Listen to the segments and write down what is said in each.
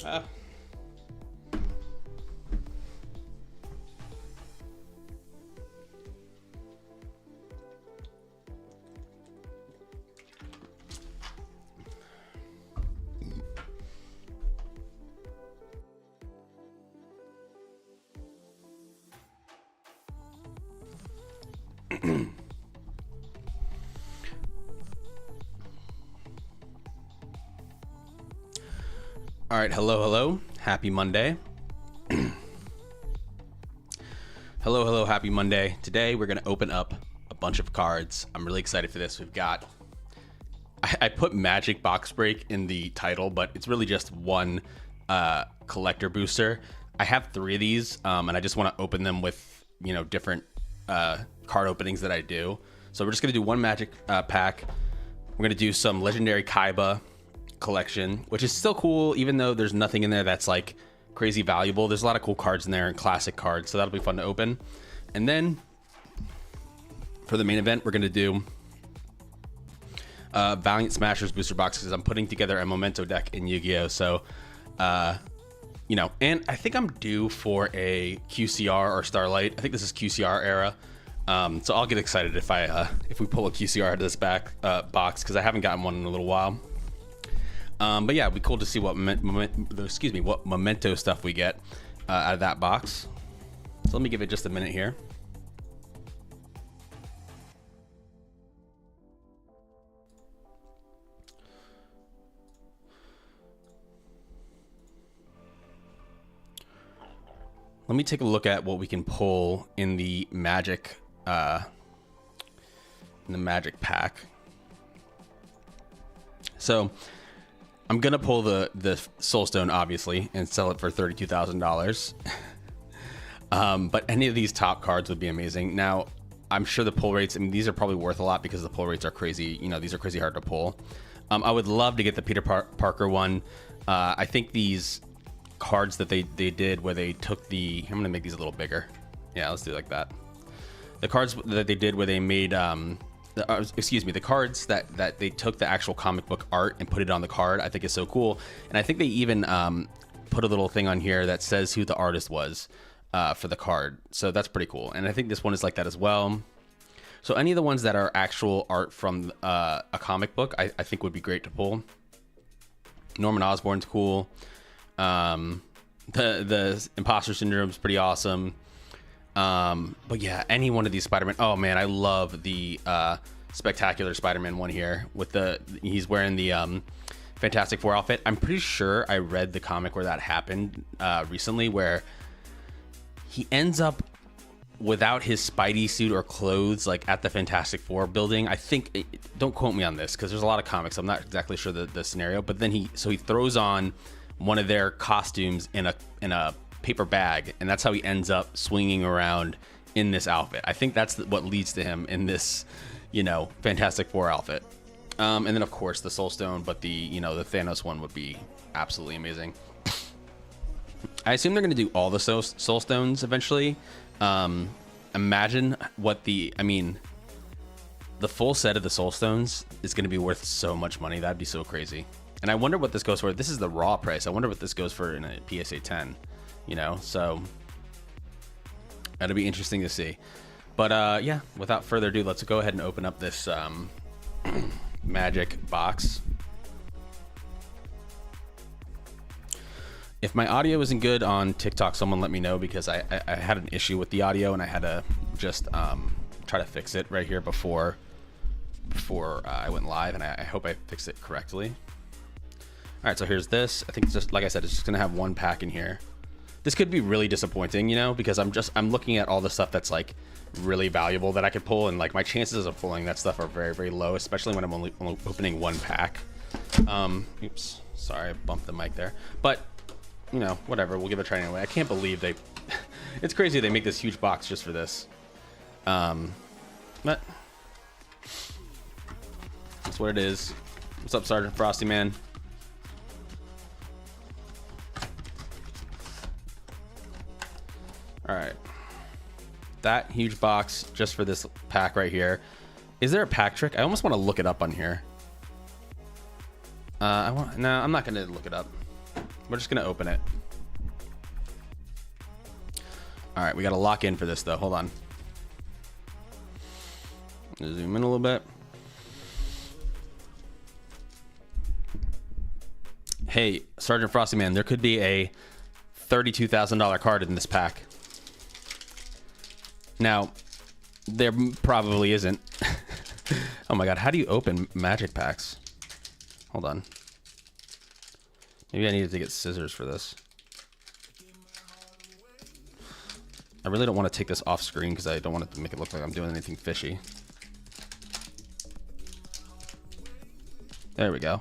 Ah. All right, hello, happy Monday. hello, happy Monday. Today we're gonna open up a bunch of cards. I'm really excited for this. We've got, I put Magic Box Break in the title, but it's really just one collector booster. I have 3 of these, and I just want to open them with, you know, different card openings that I do. So we're just gonna do one Magic pack. We're gonna do some Legendary Kaiba collection, which is still cool, even though there's nothing in there that's like crazy valuable. There's a lot of cool cards in there and classic cards, so that'll be fun to open. And then for the main event, we're gonna do Valiant Smashers booster box, because I'm putting together a Memento deck in Yu-Gi-Oh. So you know, and I think I'm due for a QCR or Starlight. I think this is QCR era. So I'll get excited if we pull a QCR out of this box, because I haven't gotten one in a little while. But yeah, it'd be cool to see what what Memento stuff we get out of that box. So let me give it just a minute here. Let me take a look at what we can pull in the Magic pack. So I'm gonna pull the Soulstone, obviously, and sell it for $32,000. But any of these top cards would be amazing. Now, I'm sure the pull rates, I mean, these are probably worth a lot because the pull rates are crazy. You know, these are crazy hard to pull. I would love to get the Peter Parker one. I think these cards that they did where they took the, I'm gonna make these a little bigger. Yeah, let's do it like that. The cards that they did where they made, the cards that they took the actual comic book art and put it on the card, I think is so cool. And I think they even put a little thing on here that says who the artist was for the card. So that's pretty cool. And I think this one is like that as well. So any of the ones that are actual art from a comic book, I think would be great to pull. Norman Osborn's cool. The Imposter Syndrome is pretty awesome. But yeah, any one of these Spider-Man. Oh man, I love the Spectacular Spider-Man one here with he's wearing the Fantastic Four outfit. I'm pretty sure I read the comic where that happened recently, where he ends up without his Spidey suit or clothes, like at the Fantastic Four building. I think, don't quote me on this because there's a lot of comics, I'm not exactly sure the scenario, but then he throws on one of their costumes in a paper bag, and that's how he ends up swinging around in this outfit. I think that's what leads to him in this, you know, Fantastic Four outfit. And then of course the Soulstone, but the Thanos one would be absolutely amazing. I assume they're going to do all the Soulstones eventually. Imagine what the full set of the Soulstones is going to be worth so much money. That'd be so crazy. And I wonder what this goes for. This is the raw price. I wonder what this goes for in a PSA 10, you know? So that'll be interesting to see. But yeah, without further ado, let's go ahead and open up this Magic box. If my audio isn't good on TikTok, someone let me know, because I had an issue with the audio and I had to just try to fix it right here before I went live, and I hope I fixed it correctly. All right, so here's this. I think it's just, like I said, it's just gonna have one pack in here. This could be really disappointing, you know, because I'm looking at all the stuff that's like really valuable that I could pull, and like my chances of pulling that stuff are very, very low, especially when I'm only opening one pack. Oops, sorry, I bumped the mic there. But you know, whatever, we'll give it a try anyway. I can't believe they it's crazy they make this huge box just for this. But that's what it is. What's up, Sergeant Frosty Man? All right, that huge box just for this pack right here. Is there a pack trick? I almost want to look it up on here. No, I'm not gonna look it up. We're just gonna open it. All right, we gotta lock in for this though. Hold on. Zoom in a little bit. Hey, Sergeant Frosty Man, there could be a $32,000 card in this pack. Now, there probably isn't. Oh my god, how do you open magic packs? Hold on. Maybe I needed to get scissors for this. I really don't want to take this off screen because I don't want it to make it look like I'm doing anything fishy. There we go.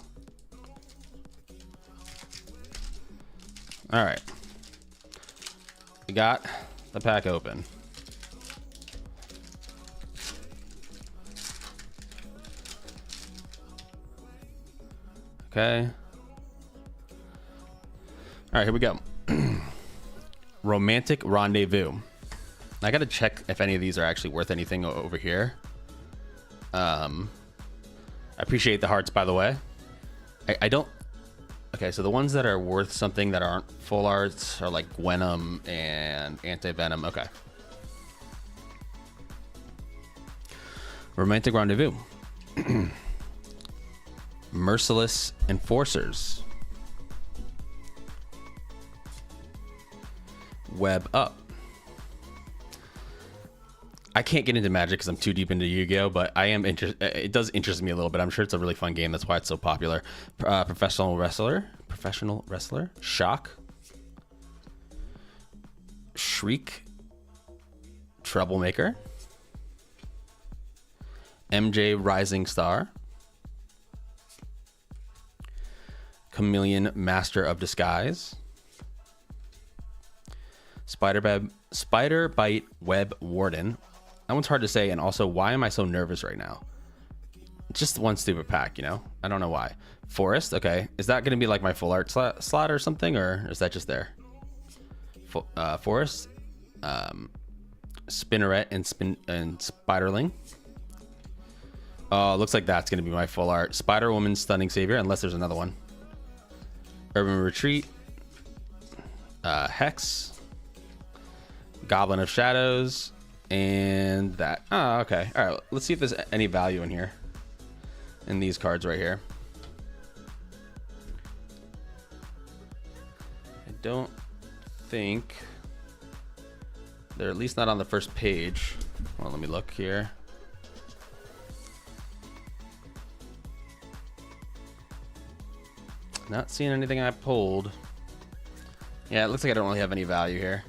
All right. We got the pack open. Okay. All right, here we go. Romantic Rendezvous. I got to check if any of these are actually worth anything over here. I appreciate the hearts, by the way. I don't... Okay, so the ones that are worth something that aren't full arts are like Gwenum and Anti-Venom. Okay. Romantic Rendezvous. Merciless Enforcers. Web Up. I can't get into Magic because I'm too deep into Yu-Gi-Oh, but I am interested. It does interest me a little bit. I'm sure it's a really fun game. That's why it's so popular. Professional Wrestler. Shock. Shriek. Troublemaker. MJ Rising Star. Chameleon Master of Disguise. Spider Bite Web Warden. That one's hard to say, and also, why am I so nervous right now? Just one stupid pack, you know? I don't know why. Forest, okay. Is that going to be like my full art slot or something, or is that just there? Forest. Spinneret and Spiderling. Oh, looks like that's going to be my full art. Spider-Woman Stunning Savior, unless there's another one. Urban Retreat. Hex. Goblin of Shadows. And that. Oh, okay. All right. Let's see if there's any value in here. In these cards right here. I don't think they're at least not on the first page. Well, let me look here. Not seeing anything I pulled. Yeah, it looks like I don't really have any value here.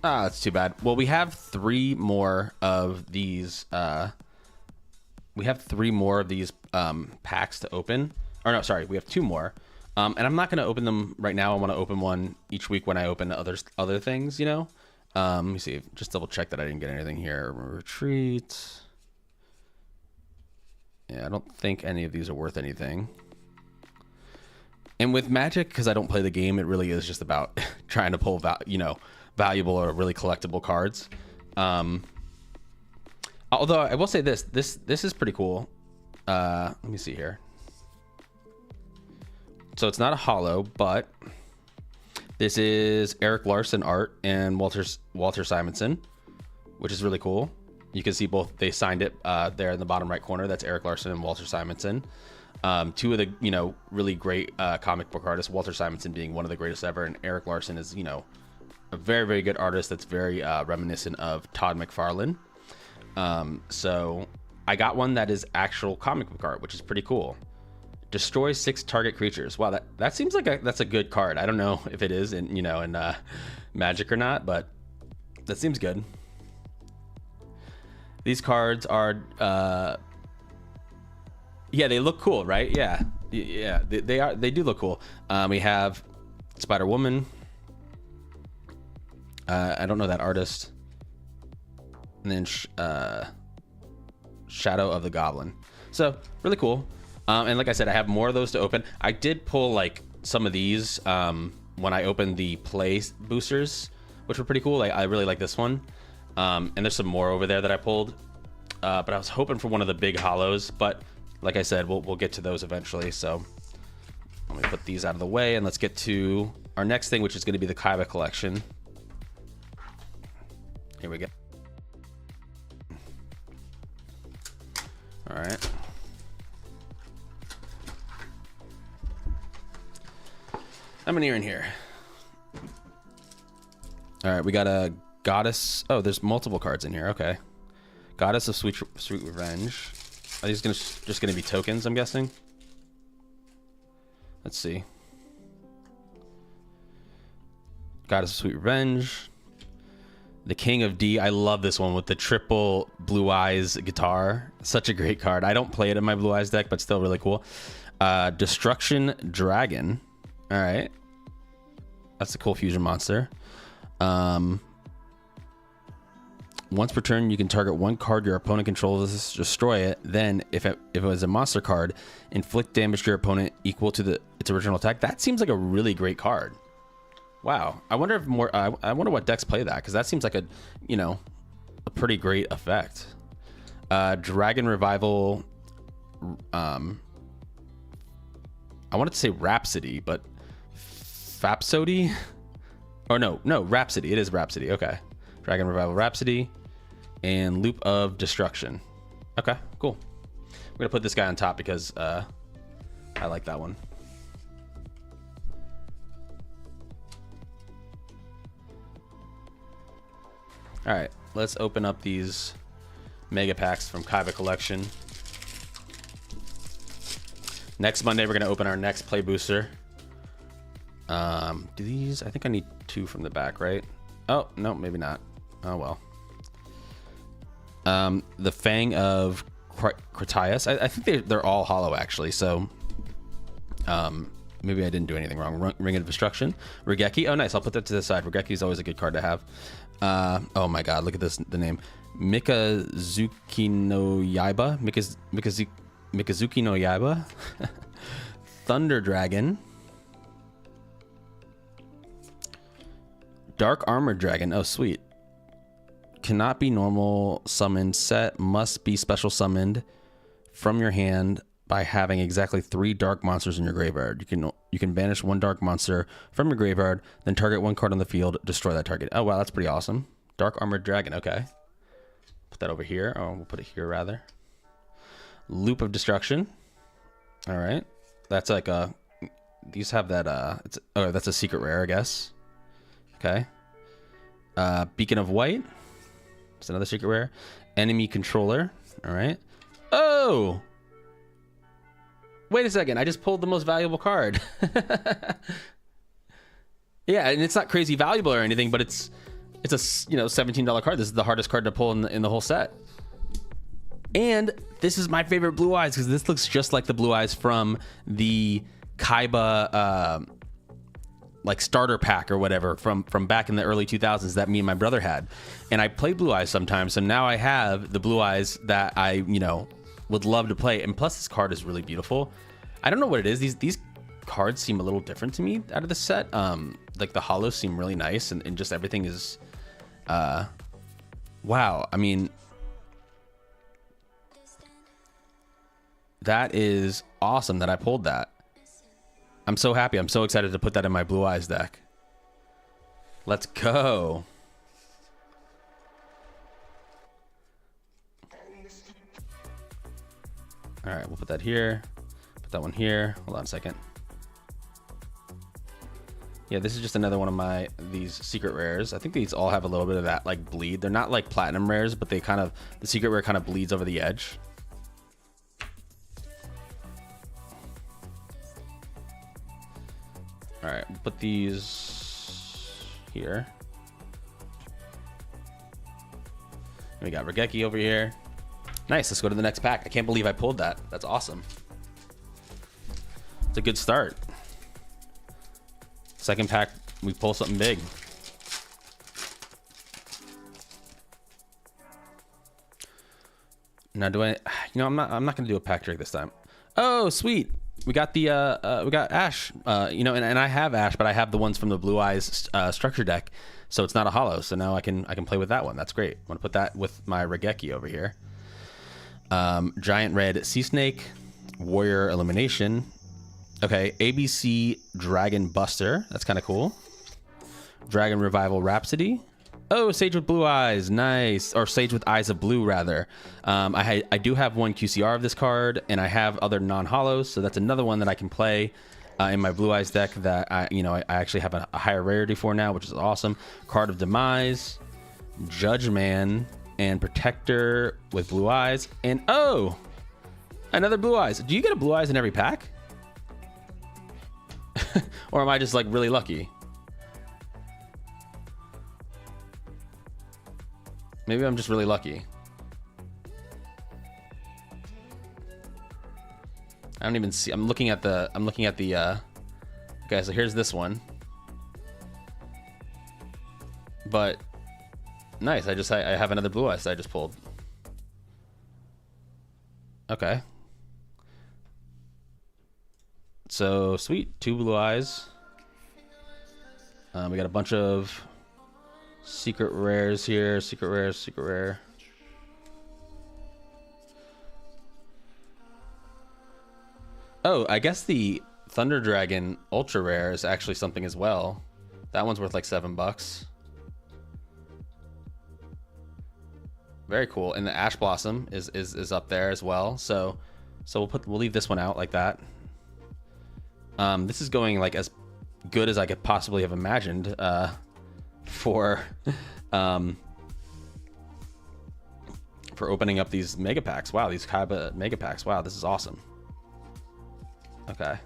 Ah, that's too bad. Well, we have 3 more of these. We have 3 more of these packs to open. Or no, sorry, we have 2 more. And I'm not going to open them right now. I want to open one each week when I open other things, you know. Let me see. Just double check that I didn't get anything here. Retreat. Yeah, I don't think any of these are worth anything. And with Magic, because I don't play the game, it really is just about trying to pull, valuable or really collectible cards. Although I will say this is pretty cool. Let me see here. So it's not a holo, but this is Eric Larson art and Walter Simonson, which is really cool. You can see both. They signed it there in the bottom right corner. That's Eric Larson and Walter Simonson. 2 of the really great comic book artists. Walter Simonson being one of the greatest ever, and Eric Larson is a very, very good artist that's very reminiscent of Todd McFarlane. So I got one that is actual comic book art, which is pretty cool. Destroy 6 target creatures. Wow, that seems like that's a good card. I don't know if it is in Magic or not, but that seems good. These cards are yeah, they look cool, right? Yeah, they do look cool. We have Spider-Woman. I don't know that artist. And then Shadow of the Goblin. So really cool. And like I said, I have more of those to open. I did pull like some of these when I opened the play boosters, which were pretty cool. I really like this one. And there's some more over there that I pulled. But I was hoping for one of the big hollows. But like I said, we'll get to those eventually. So let me put these out of the way and let's get to our next thing, which is going to be the Kaiba collection. Here we go. All right. How many are in here? All right, we got a Goddess. Oh, there's multiple cards in here. Okay. Goddess of Sweet Revenge. Are these just gonna be tokens, I'm guessing? Let's see. Goddess of Sweet Revenge. The King of D. I love this one with the triple Blue Eyes guitar. Such a great card. I don't play it in my Blue Eyes deck, but still really cool. Destruction Dragon. All right. That's a cool fusion monster. Once per turn, you can target one card your opponent controls, destroy it. Then, if it was a monster card, inflict damage to your opponent equal to its original attack. That seems like a really great card. Wow. I wonder if more. I wonder what decks play that, because that seems like a pretty great effect. Dragon Revival. I wanted to say Rhapsody, but Fapsody. Oh no, Rhapsody. It is Rhapsody. Okay. Dragon Revival Rhapsody and Loop of Destruction. Okay, cool. We're gonna put this guy on top because I like that one. All right, let's open up these mega packs from Kaiba Collection. Next Monday, we're gonna open our next play booster. Do these? I think I need 2 from the back, right? Oh no, maybe not. Oh well. The Fang of Critias. I think they're all hollow actually. So maybe I didn't do anything wrong. Ring of Destruction. Regeki. Oh nice. I'll put that to the side. Regeki is always a good card to have. Oh my God, look at this. The name. Mikazuki no Yaiba. Mikazuki no Yaiba. Thunder Dragon. Dark Armored Dragon. Oh, sweet. Cannot be normal summoned set. Must be special summoned from your hand by having exactly 3 dark monsters in your graveyard. You can banish 1 dark monster from your graveyard, then target 1 card on the field, destroy that target. Oh, wow, that's pretty awesome. Dark Armored Dragon. Okay. Put that over here. Oh, we'll put it here, rather. Loop of Destruction. All right. That's like a... These have that... oh, that's a secret rare, I guess. Okay. Beacon of White. It's another secret rare. Enemy Controller. All right. Oh! Wait a second. I just pulled the most valuable card. Yeah, and it's not crazy valuable or anything, but it's a $17 card. This is the hardest card to pull in the whole set. And this is my favorite Blue Eyes because this looks just like the Blue Eyes from the Kaiba like starter pack or whatever from back in the early 2000s that me and my brother had. And I play Blue Eyes sometimes, so now I have the Blue Eyes that I would love to play. And plus this card is really beautiful. I don't know what it is. These cards seem a little different to me out of the set. Like the hollows seem really nice, and just everything is wow. I mean, that is awesome that I pulled that. I'm so happy. I'm so excited to put that in my Blue Eyes deck. Let's go. All right, we'll put that here. Put that one here. Hold on a second. Yeah, this is just another one of these secret rares. I think these all have a little bit of that like bleed. They're not like platinum rares, but they the secret rare kind of bleeds over the edge. All right, we'll put these here. We got Regeki over here. Nice, let's go to the next pack. I can't believe I pulled that. That's awesome. It's a good start. Second pack, we pull something big. Now I'm not gonna do a pack trick this time. Oh, sweet. We got we got Ash, and I have Ash, but I have the ones from the Blue Eyes structure deck, so it's not a hollow. So now I can play with that one. That's great. I'm gonna put that with my Regeki over here. Giant Red Sea Snake. Warrior Elimination. Okay, ABC Dragon Buster. That's kind of cool. Dragon Revival Rhapsody. Oh, Sage with Blue Eyes. Nice. Or Sage with Eyes of Blue, rather. I do have one QCR of this card, and I have other non-holos, so that's another one that I can play in my Blue Eyes deck that I actually have a higher rarity for now, which is awesome. Card of Demise, Judge Man, and Protector with Blue Eyes. And oh, another Blue Eyes. Do you get a Blue Eyes in every pack? Or am I just like really lucky? Maybe I'm just really lucky. I don't even see. I'm looking at the okay, so here's this one. But nice. I have another Blue Eyes that I just pulled. Okay. So sweet, 2 Blue Eyes. We got a bunch of secret rares here. Secret rare. Oh, I guess the Thunder Dragon Ultra Rare is actually something as well. That one's worth like $7. Very cool. And the Ash Blossom is up there as well. So we'll leave this one out like that. This is going like as good as I could possibly have imagined for opening up these mega packs. Wow, these Kaiba mega packs. Wow, this is awesome. Okay.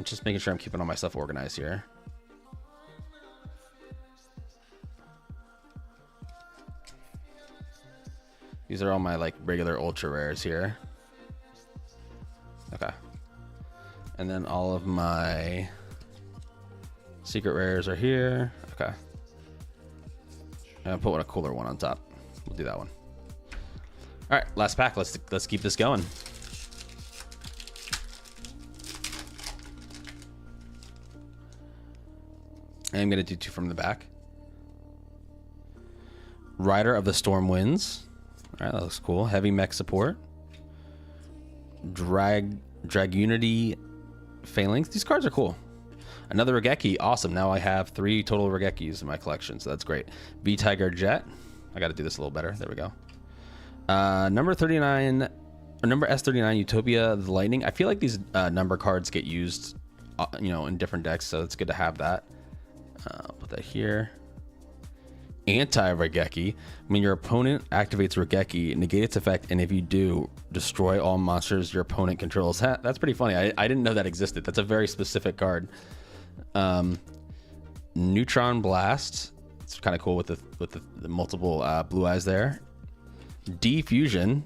Just making sure I'm keeping all my stuff organized here. These are all my like regular ultra rares here. Okay. And then all of my secret rares are here. Okay. And I'll put a cooler one on top. We'll do that one. All right, last pack. Let's keep this going. I'm gonna do 2 from the back. Rider of the Storm Winds. All right, that looks cool. Heavy mech support. Dragunity Phalanx. These cards are cool. Another Regeki. Awesome. Now I have 3 total Regekis in my collection, so that's great. V-Tiger Jet. I got to do this a little better. There we go. Number 39, or number S39 Utopia the Lightning. I feel like these number cards get used, in different decks, so it's good to have that. I'll put that here. Anti-Regeki. When your opponent activates Regeki, negate its effect, and if you do, destroy all monsters your opponent controls. That's pretty funny. I didn't know that existed. That's a very specific card. Neutron Blast. It's kind of cool with the multiple Blue Eyes there. Defusion.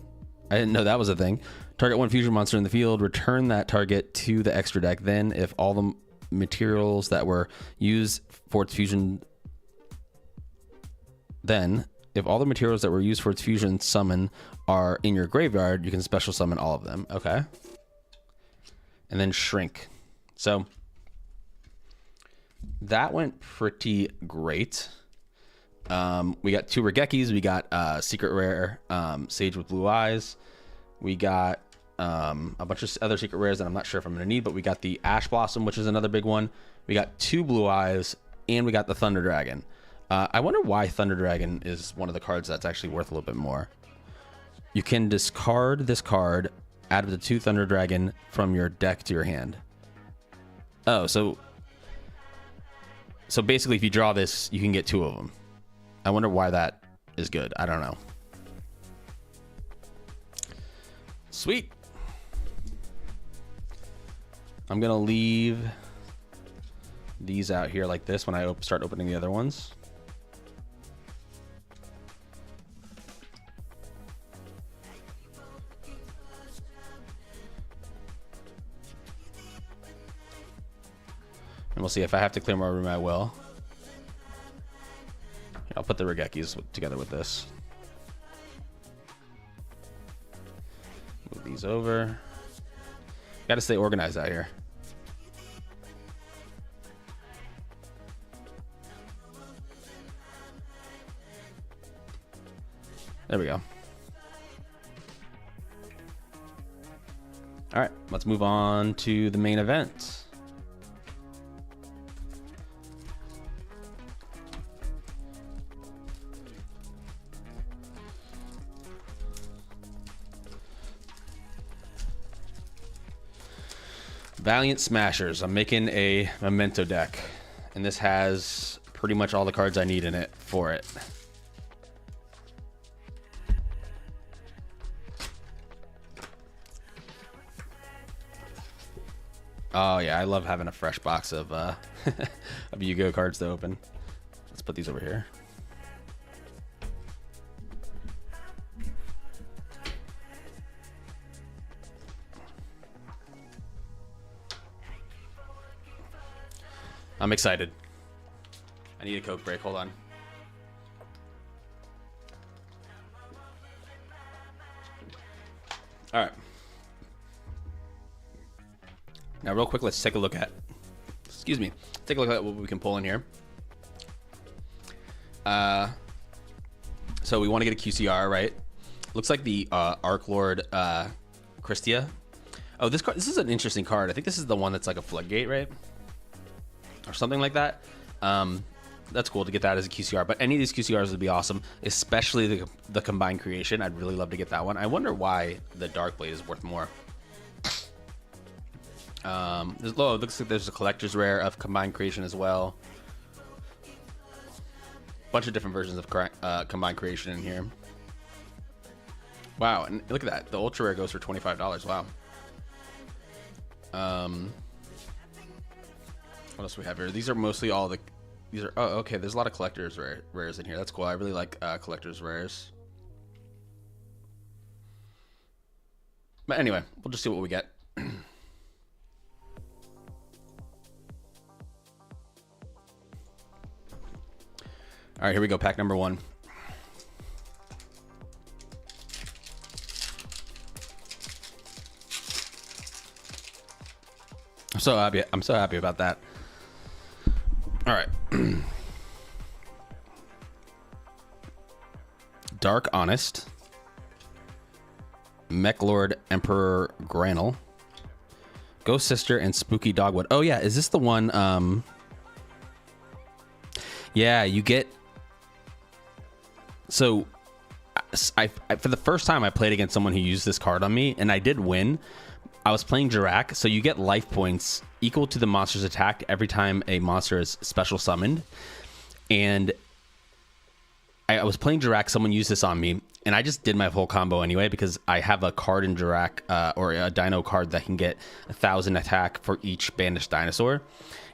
I didn't know that was a thing. Target 1 fusion monster in the field. Return that target to the extra deck. Then, if all the materials that were used for its fusion summon are in your graveyard, you can special summon all of them. Okay. And then Shrink. So that went pretty great. We got 2 Regekis. We got secret rare Sage with Blue Eyes. We got a bunch of other secret rares that I'm not sure if I'm going to need, but we got the Ash Blossom, which is another big one. We got 2 Blue Eyes, and we got the Thunder Dragon. I wonder why Thunder Dragon is one of the cards that's actually worth a little bit more. You can discard this card, add the 2 Thunder Dragon from your deck to your hand. Oh, so basically if you draw this, you can get 2 of them. I wonder why that is good. I don't know. Sweet. I'm going to leave these out here like this when I start opening the other ones. And we'll see if I have to clear more room, I will. I'll put the Regekis together with this. Move these over. Got to stay organized out here. There we go. All right, let's move on to the main event. Valiant Smashers. I'm making a Memento deck, and this has pretty much all the cards I need in it for it. Oh yeah, I love having a fresh box of of YuGiOh cards to open. Let's put these over here. I'm excited. I need a Coke break. Hold on. All right. Now, real quick, let's take a look at. Excuse me. Take a look at what we can pull in here. So we want to get a QCR, right? Looks like the Arc Lord Christia. Oh, this card. This is an interesting card. I think this is the one that's like a floodgate, right? Or something like that. That's cool to get that as a QCR, but any of these QCRs would be awesome, especially the combined creation. I'd really love to get that one. I wonder why the Dark Blade is worth more. It looks like there's a collector's rare of combined creation as well. Bunch of different versions of combined creation in here. Wow, and look at that. The ultra rare goes for $25. Wow. What else do we have here? These are mostly all the. These are. Oh, okay. There's a lot of collector's rares in here. That's cool. I really like collector's rares. But anyway, we'll just see what we get. All right, here we go. Pack number 1. I'm so happy. I'm so happy about that. All right. Dark Honest. Mech Lord Emperor Granel. Ghost Sister and Spooky Dogwood. Oh yeah, is this the one? Yeah, you get. So, I for the first time I played against someone who used this card on me, and I did win. I was playing Jirak, so you get life points equal to the monster's attack every time a monster is special summoned. And I was playing Jirak, someone used this on me, and I just did my whole combo anyway because I have a card in Jirak, or a dino card that can get 1,000 attack for each banished dinosaur.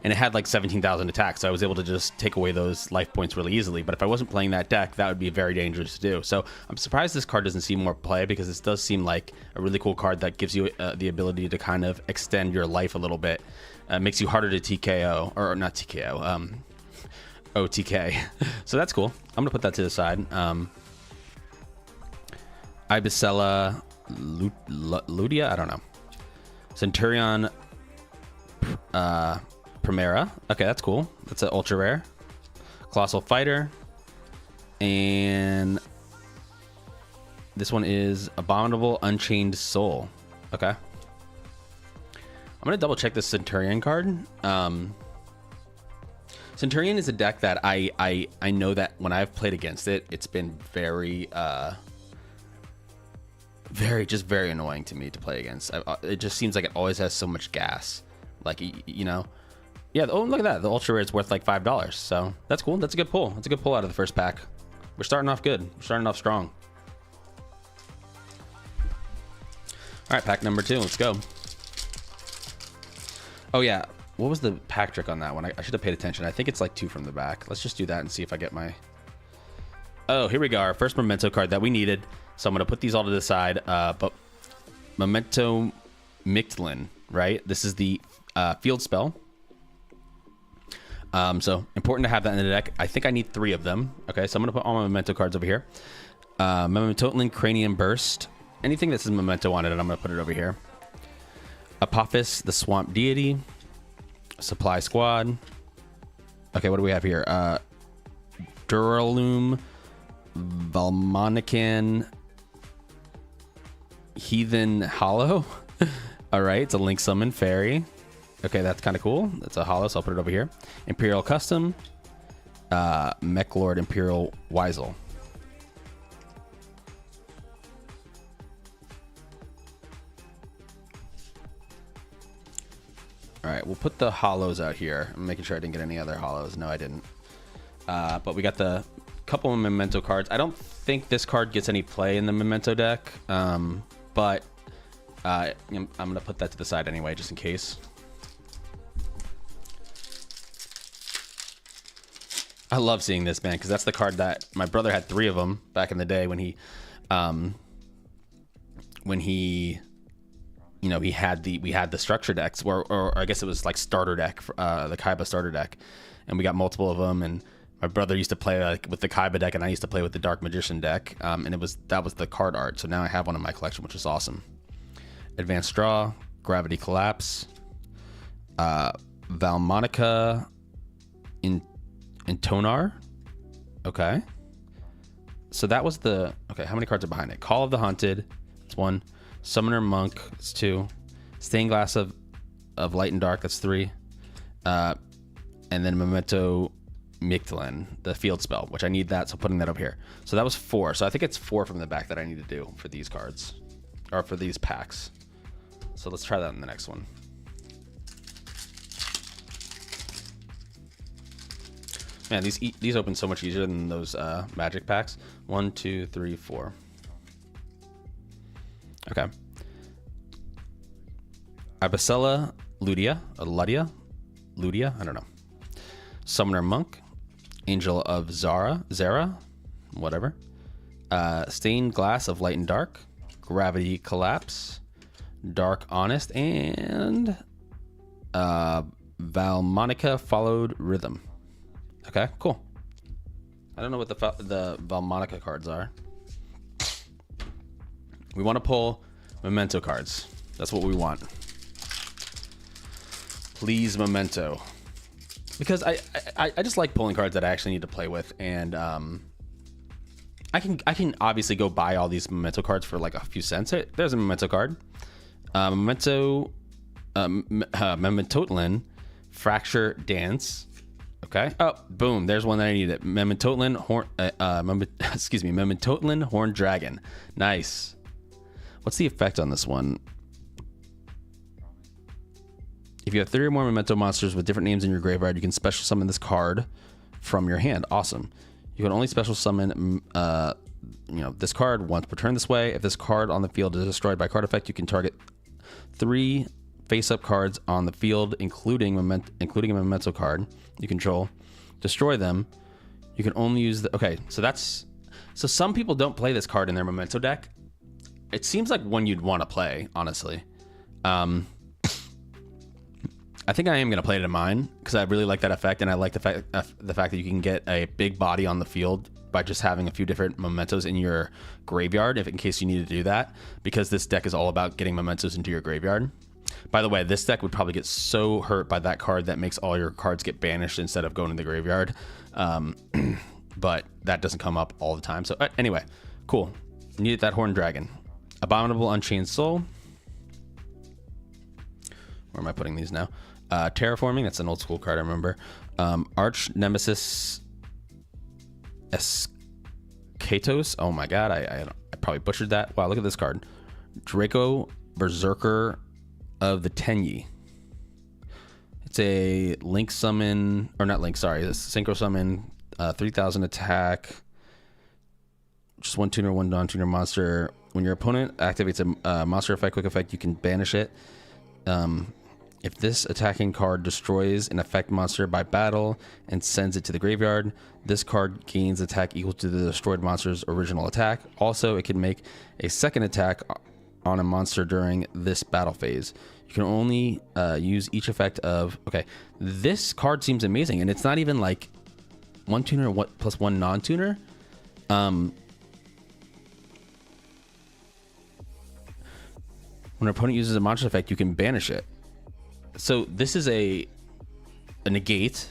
And it had like 17,000 attacks, so I was able to just take away those life points really easily. But if I wasn't playing that deck, that would be very dangerous to do. So I'm surprised this card doesn't see more play, because this does seem like a really cool card that gives you the ability to kind of extend your life a little bit. Makes you harder to TKO, or not TKO, OTK. So that's cool. I'm gonna put that to the side. Ibisella Ludia, I don't know. Centurion Primera. Okay, that's cool. That's an ultra rare. Colossal Fighter. And this one is Abominable Unchained Soul. Okay. I'm going to double check this Centurion card. Centurion is a deck that I know that when I've played against it, it's been very very annoying to me to play against. It just seems like it always has so much gas. Like, you know. Yeah, oh, look at that. The ultra rare is worth like $5. So that's cool. That's a good pull. That's a good pull out of the first pack. We're starting off good. We're starting off strong. All right, pack number 2. Let's go. Oh, yeah. What was the pack trick on that one? I should have paid attention. I think it's like 2 from the back. Let's just do that and see if I get my... Oh, here we go. Our first Memento card that we needed. So I'm going to put these all to the side. But Memento Mictlan, right? This is the field spell. So important to have that in the deck. I think I need 3 of them. Okay, so I'm gonna put all my Memento cards over here. Memento Cranium Burst. Anything that says Memento on it, I'm gonna put it over here. Apophis, the Swamp Deity. Supply Squad. Okay, what do we have here? Duraloom, Valmonican, Heathen Hollow. All right, it's a Link Summon Fairy. Okay, that's kind of cool. That's a holo, so I'll put it over here. Imperial Custom, Mech Lord Imperial Weisel. All right, we'll put the holos out here. I'm making sure I didn't get any other holos. No, I didn't. But we got the couple of Memento cards. I don't think this card gets any play in the Memento deck, but I'm going to put that to the side anyway, just in case. I love seeing this, man, because that's the card that my brother had 3 of them back in the day when he you know, we had the structure decks, or I guess it was like starter deck, the Kaiba starter deck, and we got multiple of them. And my brother used to play like with the Kaiba deck, and I used to play with the Dark Magician deck, and that was the card art. So now I have one in my collection, which is awesome. Advanced Draw, Gravity Collapse, Valmonica, in Tonar. Okay, so that was the okay. How many cards are behind it? Call of the Haunted. That's 1. Summoner Monk, that's 2. Stained Glass of Light and Dark, that's 3. And then Memento Mictlan, the field spell, which I need that, so putting that up here. So that was 4. So I think it's 4 from the back that I need to do for these cards, or for these packs. So let's try that in the next one. Man, these open so much easier than those magic packs. 1, 2, 3, 4. Okay. Abyssella Ludia, Ludia, I don't know. Summoner Monk, Angel of Zara, whatever. Stained Glass of Light and Dark, Gravity Collapse, Dark Honest, and Valmonica Followed Rhythm. Okay, cool. I don't know what the Valmonica cards are. We want to pull Memento cards. That's what we want. Please, Memento. Because I just like pulling cards that I actually need to play with, and I can obviously go buy all these Memento cards for like a few cents. There's a Memento card. Mementotlin, Fracture Dance. Okay. Oh, boom. There's one that I needed. Mementotlin Mementotlin Horn Dragon. Nice. What's the effect on this one? If you have 3 or more Memento monsters with different names in your graveyard, you can special summon this card from your hand. Awesome. You can only special summon this card once per turn this way. If this card on the field is destroyed by card effect, you can target 3 face-up cards on the field, including a Memento card you control. Destroy them. You can only use the... Okay, so some people don't play this card in their Memento deck. It seems like one you'd want to play, honestly. I think I am going to play it in mine because I really like that effect, and I like the fact that you can get a big body on the field by just having a few different Mementos in your graveyard, in case you need to do that, because this deck is all about getting Mementos into your graveyard. By the way, this deck would probably get so hurt by that card that makes all your cards get banished instead of going to the graveyard. But that doesn't come up all the time. So anyway, cool. Needed that Horned Dragon. Abominable Unchained Soul. Where am I putting these now? Terraforming, that's an old school card, I remember. Arch Nemesis Escatos. Oh my god, I probably butchered that. Wow, look at this card. Draco Berserker of the Tenyi. It's a Link summon, or not Link, sorry, it's Synchro summon, 3000 attack, just 1 tuner, 1 non-tuner monster. When your opponent activates a monster effect, quick effect, you can banish it. If this attacking card destroys an effect monster by battle and sends it to the graveyard, this card gains attack equal to the destroyed monster's original attack. Also, it can make a second attack on a monster during this battle phase. You can only use each effect of... Okay, this card seems amazing, and it's not even like 1 tuner plus 1 non-tuner. When an opponent uses a monster effect, you can banish it. So this is a negate.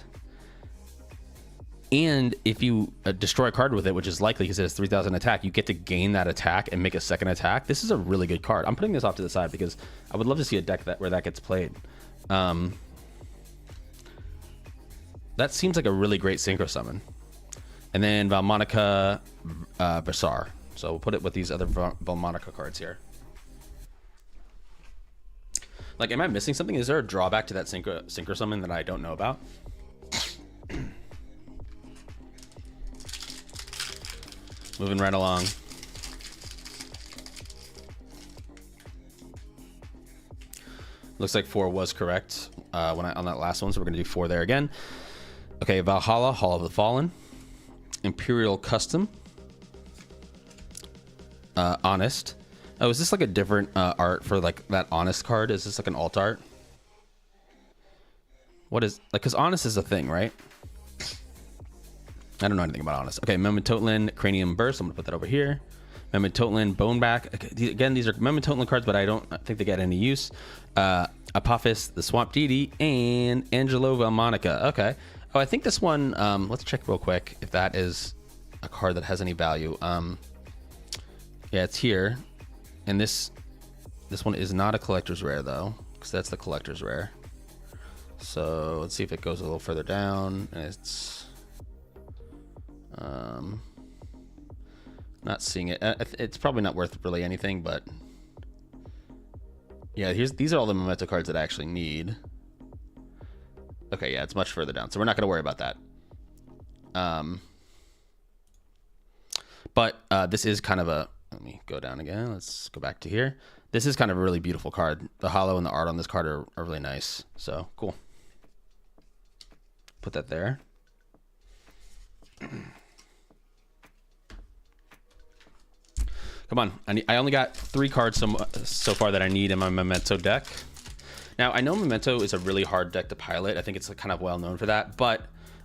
And if you destroy a card with it, which is likely because it has 3,000 attack, you get to gain that attack and make a second attack. This is a really good card. I'm putting this off to the side because I would love to see a deck where that gets played. That seems like a really great synchro summon. And then Valmonica Basar. So we'll put it with these other Valmonica cards here. Like, am I missing something? Is there a drawback to that synchro summon that I don't know about? Moving right along. Looks like 4 was correct on that last one, so we're going to do 4 there again. Okay, Valhalla, Hall of the Fallen. Imperial Custom. Honest. Oh, is this like a different art for like that Honest card? Is this like an alt art? What is, like, because Honest is a thing, right? I don't know anything about Honest. Okay, Memetotlin, Cranium Burst. I'm going to put that over here. Memetotlin, Boneback. Okay, again, these are Memetotlin cards, but I don't think they get any use. Apophis, the Swamp Deity, and Angelo Valmonica. Okay. Oh, I think this one, let's check real quick if that is a card that has any value. Yeah, it's here. And this one is not a collector's rare, though, because that's the collector's rare. So let's see if it goes a little further down. And it's not seeing it. It's probably not worth really anything, but yeah, these are all the memento cards that I actually need. Okay, yeah, it's much further down, so we're not going to worry about that. But this is kind of a, let me go down again. Let's go back to here. This is kind of a really beautiful card. The holo and the art on this card are really nice. So cool. Put that there. Come on. I only got 3 cards so far that I need in my Memento deck. Now, I know Memento is a really hard deck to pilot. I think it's kind of well known for that. But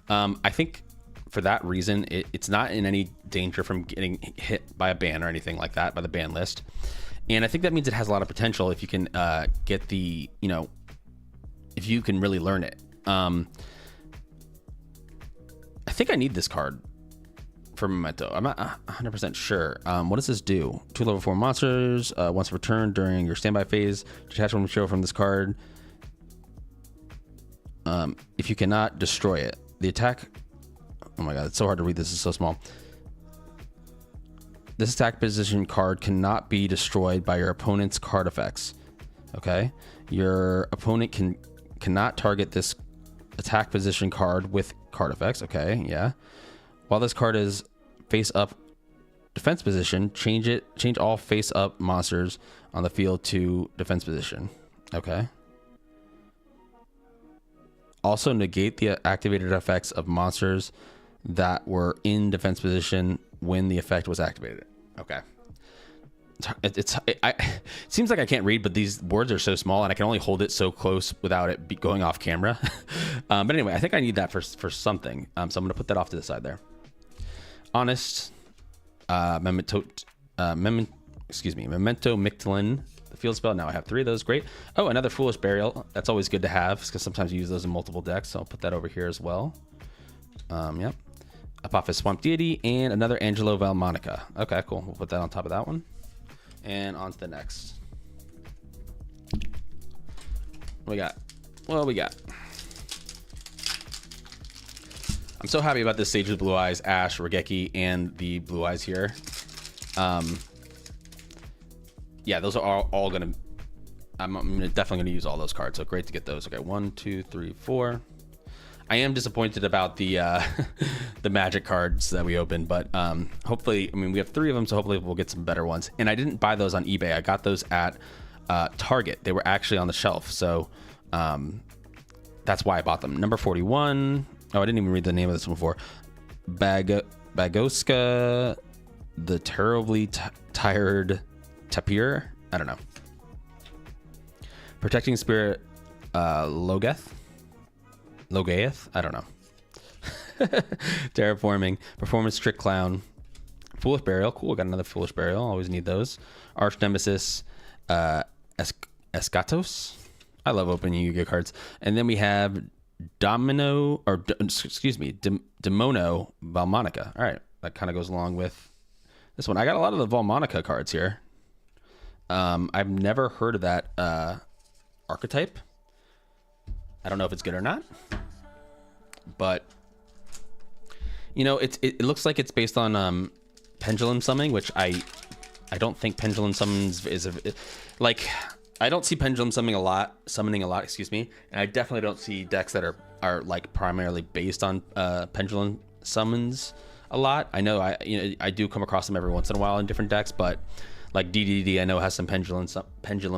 I think for that reason, it's not in any danger from getting hit by a ban or anything like that, by the ban list. And I think that means it has a lot of potential if you can get the, if you can really learn it. I think I need this card for Memento. I'm not 100% sure. What does this do? 2 level 4 monsters. Once returned during your standby phase, detach one material from this card. If you cannot destroy it, the attack. Oh my god, it's so hard to read. This is so small. This attack position card cannot be destroyed by your opponent's card effects. Okay, your opponent cannot target this attack position card with card effects. Okay, yeah. While this card is face up defense position, change all face up monsters on the field to defense position. Okay. Also negate the activated effects of monsters that were in defense position when the effect was activated. Okay. It seems like I can't read, but these words are so small and I can only hold it so close without it going off camera. But anyway, I think I need that for something. So I'm going to put that off to the side there. Honest, Memento Mictlan, the field spell. Now I have 3 of those. Great. Oh, another Foolish Burial. That's always good to have because sometimes you use those in multiple decks. So I'll put that over here as well. Yep. Apophis Swamp Deity and another Angelo Valmonica. Okay, cool. We'll put that on top of that one. And on to the next. What we got? What we got? I'm so happy about this Sage of Blue Eyes, Ash, Regeki, and the Blue Eyes here. Yeah, those are all gonna. I'm definitely gonna use all those cards. So great to get those. Okay, 1, 2, 3, 4. I am disappointed about the the magic cards that we opened, but hopefully, we have 3 of them, so hopefully we'll get some better ones. And I didn't buy those on eBay. I got those at Target. They were actually on the shelf, so that's why I bought them. Number 41. Oh, I didn't even read the name of this one before. Bagoska, the terribly tired tapir. I don't know. Protecting Spirit, Logaeth, I don't know. Terraforming, Performance Trick Clown, Foolish Burial. Cool, got another Foolish Burial. Always need those. Arch Nemesis, Escatos. I love opening Yu-Gi-Oh cards. And then we have Demono Valmonica. All right, that kind of goes along with this one. I got a lot of the Valmonica cards here. I've never heard of that archetype. I don't know if it's good or not, but you know, it looks like it's based on pendulum summoning, which I don't think pendulum summons is like, I don't see pendulum summoning a lot, excuse me, and I definitely don't see decks that are like primarily based on pendulum summons a lot. I know I do come across them every once in a while in different decks, but like DDD I know has some pendulum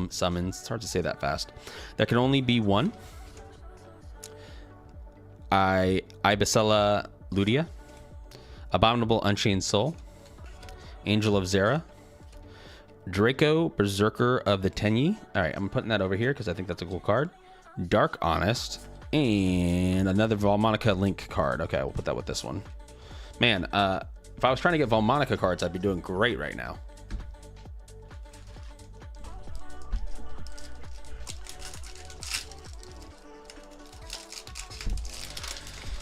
summons. It's hard to say that fast. There can only be one. Ibicella Ludia, Abominable Unchained Soul, Angel of Zera, Draco Berserker of the Tenyi. All right, I'm putting that over here because I think that's a cool card. Dark Honest, and another Valmonica Link card. Okay, we'll put that with this one. Man, if I was trying to get Valmonica cards, I'd be doing great right now.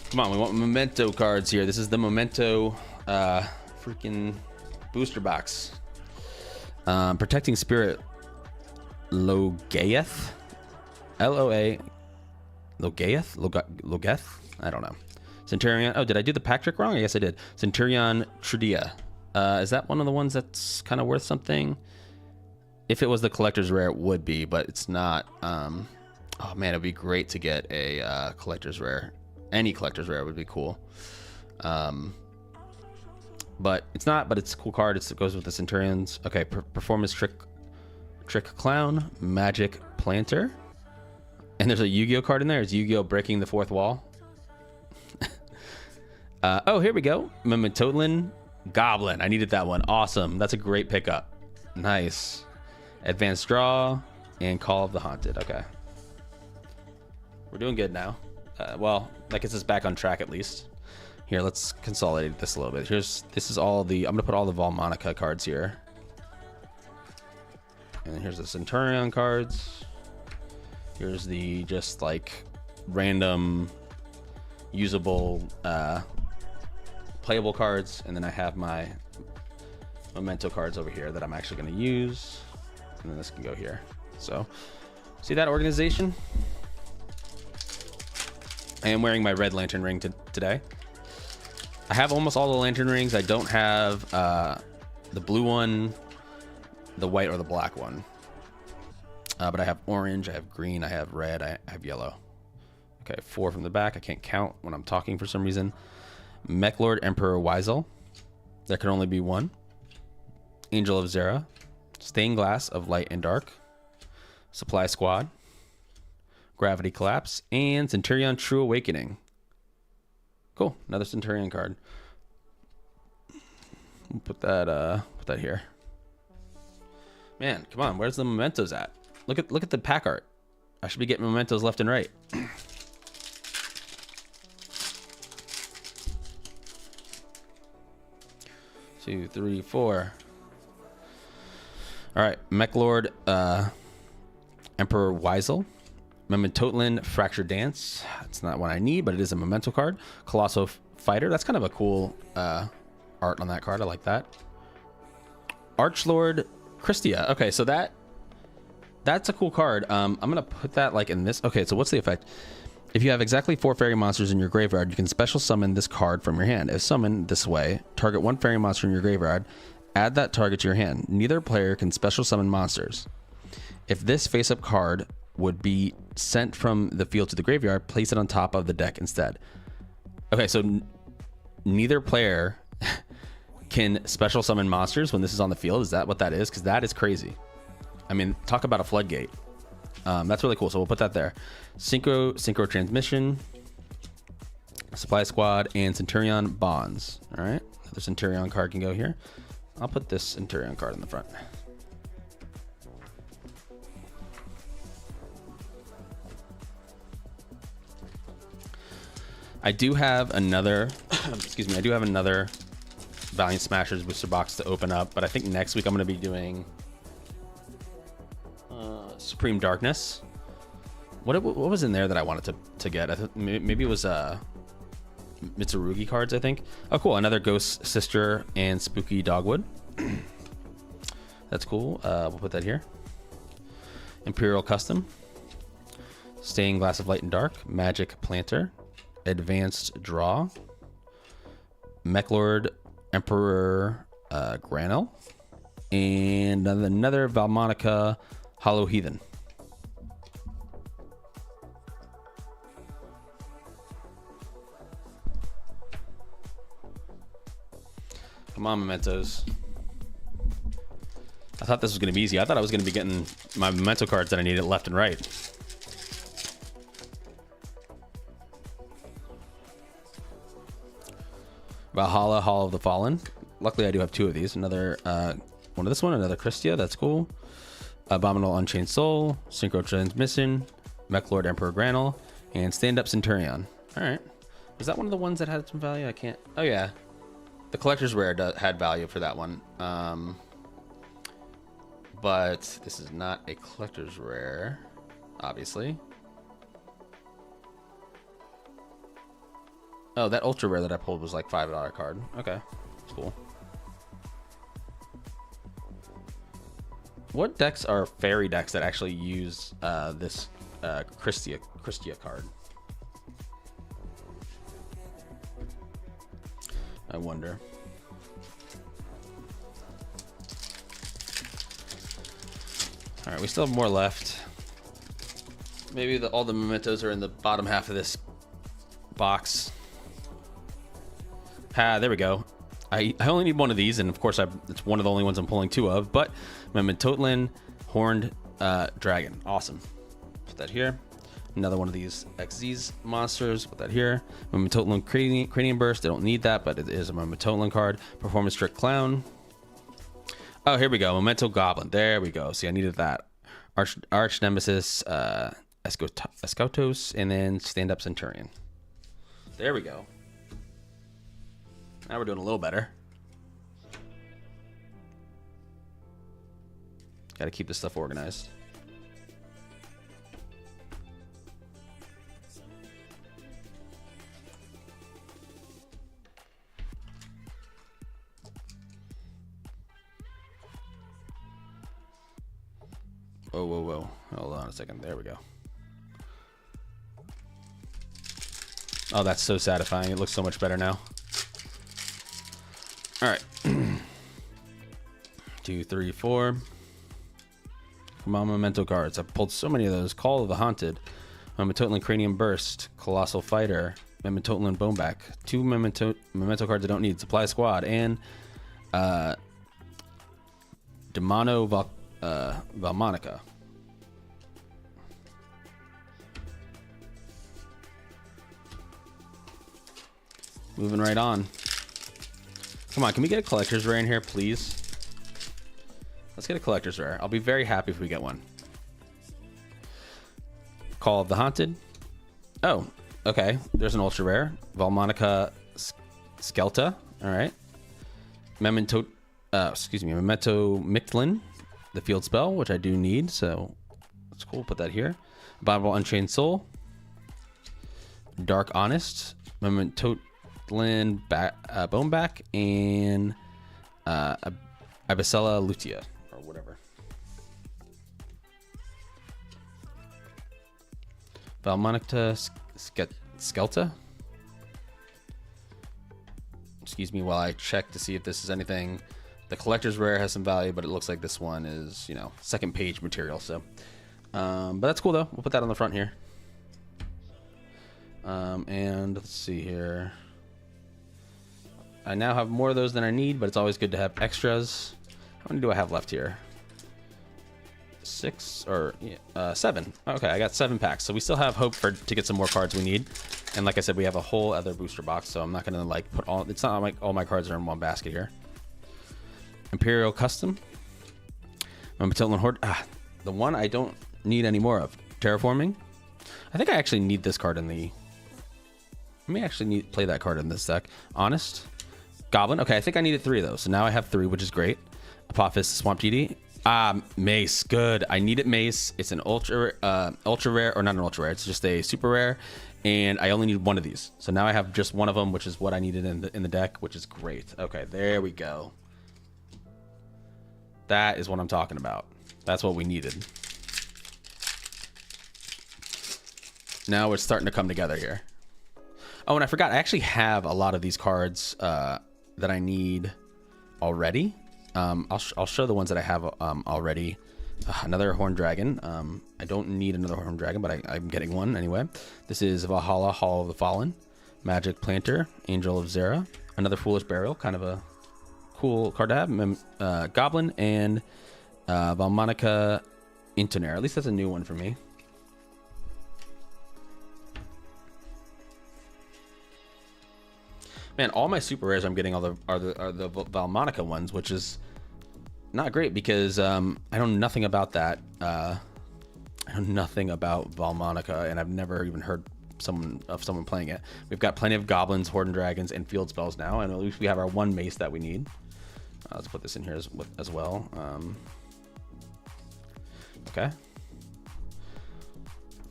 Come on, we want Memento cards here. This is the Memento freaking booster box. Protecting Spirit Logaeth? L-O-A... Logaeth? I don't know. Centurion... Oh, did I do the pack trick wrong? I guess I did. Centurion Trudia. Is that one of the ones that's kind of worth something? If it was the collector's rare, it would be, but it's not. Oh, man, it'd be great to get a collector's rare. Any collector's rare would be cool. But it's not, but it's a cool card. It goes with the Centurions. Okay, Performance Trick Clown, Magic Planter. And there's a Yu-Gi-Oh card in there. Is Yu-Gi-Oh breaking the fourth wall? Oh, here we go. Memetotlin Goblin. I needed that one. Awesome. That's a great pickup. Nice. Advanced Draw and Call of the Haunted. Okay. We're doing good now. Well, that gets us back on track at least. Here, let's consolidate this a little bit. This is all the, I'm gonna put all the Valmonica cards here. And here's the Centurion cards. Here's the just like random usable playable cards. And then I have my Memento cards over here that I'm actually gonna use. And then this can go here. So, see that organization? I am wearing my red lantern ring today. I have almost all the lantern rings. I don't have the blue one, the white, or the black one. But I have orange, I have green, I have red, I have yellow. Okay, 4 from the back. I can't count when I'm talking for some reason. Mechlord Emperor Weisel. There can only be one. Angel of Zera. Stained Glass of Light and Dark. Supply Squad. Gravity Collapse. And Centurion True Awakening. Cool, another Centurion card. We'll put that here. Man, come on, where's the mementos at? Look at the pack art. I should be getting mementos left and right. 2, 3, 4. All right, Mechlord, Emperor Weisel. Memetotlin Fractured Dance. It's not one I need, but it is a memento card. Colossal Fighter. That's kind of a cool art on that card. I like that. Archlord Christia. Okay, so that's a cool card. I'm gonna put that like in this. Okay, so what's the effect? If you have exactly 4 fairy monsters in your graveyard, you can special summon this card from your hand. If summoned this way, target 1 fairy monster in your graveyard, add that target to your hand. Neither player can special summon monsters. If this face-up card would be sent from the field to the graveyard, place it on top of the deck instead. Okay, so neither player can special summon monsters when this is on the field. Is that what that is? Because that is crazy. I mean, talk about a floodgate. That's really cool. So we'll put that there. Synchro Transmission, Supply Squad, and Centurion Bonds. All right, another Centurion card can go here. I'll put this Centurion card in the front. I do have another, excuse me, I do have another Valiant Smashers booster box to open up, but I think next week I'm going to be doing Supreme Darkness. What was in there that I wanted to get? I thought maybe it was Mitsurugi cards, I think. Oh, cool. Another Ghost Sister and Spooky Dogwood. That's cool. We'll put that here. Imperial Custom. Stained Glass of Light and Dark. Magic Planter. Advanced Draw. Mechlord Emperor Granel. And another Valmonica Hollow Heathen. Come on, mementos. I thought this was going to be easy. I thought I was going to be getting my memento cards that I needed left and right. Valhalla, Hall of the Fallen. Luckily, I do have 2 of these. Another one of this one, another Christia. That's cool. Abominable Unchained Soul, Synchro Transmission, Mechlord Emperor Granel, and Stand Up Centurion. All right. Was that one of the ones that had some value? I can't. Oh, yeah. The collector's rare had value for that one. But this is not a collector's rare, obviously. Oh, that ultra rare that I pulled was like $5 card. Okay, that's cool. What decks are fairy decks that actually use this Christia card? I wonder. All right, we still have more left. Maybe all the mementos are in the bottom half of this box. There we go. I only need one of these, and of course it's one of the only ones I'm pulling 2 of, but Memetotlin Horned Dragon. Awesome. Put that here. Another one of these XZ's monsters. Put that here. Memetotlin Cranium Burst. I don't need that, but it is a Memetotlin card. Performance Trick Clown. Oh, here we go. Memento Goblin. There we go. See, I needed that. Arch Nemesis, Escotos, and then Stand Up Centurion. There we go. Now we're doing a little better. Got to keep this stuff organized. Whoa, whoa, whoa. Hold on a second. There we go. Oh, that's so satisfying. It looks so much better now. All right. 2, 3, 4. Come on, memento cards. I've pulled so many of those. Call of the Haunted. Memetotlin Cranium Burst. Colossal Fighter. Memetotlin Boneback. 2 memento cards I don't need. Supply Squad. And Demano Valmonica. Moving right on. Come on, can we get a collector's rare in here, please? Let's get a collector's rare. I'll be very happy if we get one. Call of the Haunted. Oh, okay. There's an ultra rare. Valmonica Skelta. All right. Memento Mictlin, the field spell, which I do need, so that's cool. Put that here. Abominable Unchained Soul. Dark Honest. Memento Boneback, and Ibicella Lutea, or whatever. Valmonica Skelta. Excuse me while I check to see if this is anything. The collector's rare has some value, but it looks like this one is, second page material. So, but that's cool though. We'll put that on the front here. And let's see here. I now have more of those than I need, but it's always good to have extras. How many do I have left here? 6 or 7. Okay, I got 7 packs, so we still have hope to get some more cards we need. And like I said, we have a whole other booster box, so I'm not gonna put all. It's not like all my cards are in one basket here. Imperial Custom. Memetotlin Horde. The one I don't need any more of. Terraforming. I think I actually need this card in the. Let me actually play that card in this deck. Honest. Goblin. Okay, I think I needed 3 of those. So now I have 3, which is great. Apophis Swamp GD. Mace, good. I needed Mace. It's an ultra rare, or not an ultra rare. It's just a super rare, and I only need one of these. So now I have just one of them, which is what I needed in the deck, which is great. Okay, there we go. That is what I'm talking about. That's what we needed. Now it's starting to come together here. Oh, and I forgot. I actually have a lot of these cards that I need already. I'll show the ones that I have already. Another Horned Dragon. I don't need another Horned Dragon, but I'm getting one anyway. This is Valhalla, Hall of the Fallen. Magic Planter, Angel of Zera. Another Foolish Burial, kind of a cool card to have. Goblin and Valmonica Intonair. At least that's a new one for me. Man, all my super rares I'm getting are the Valmonica ones, which is not great because I know nothing about that. I know nothing about Valmonica, and I've never even heard someone playing it. We've got plenty of goblins, horde dragons, and field spells now, and at least we have our one mace that we need. Let's put this in here as well. Okay.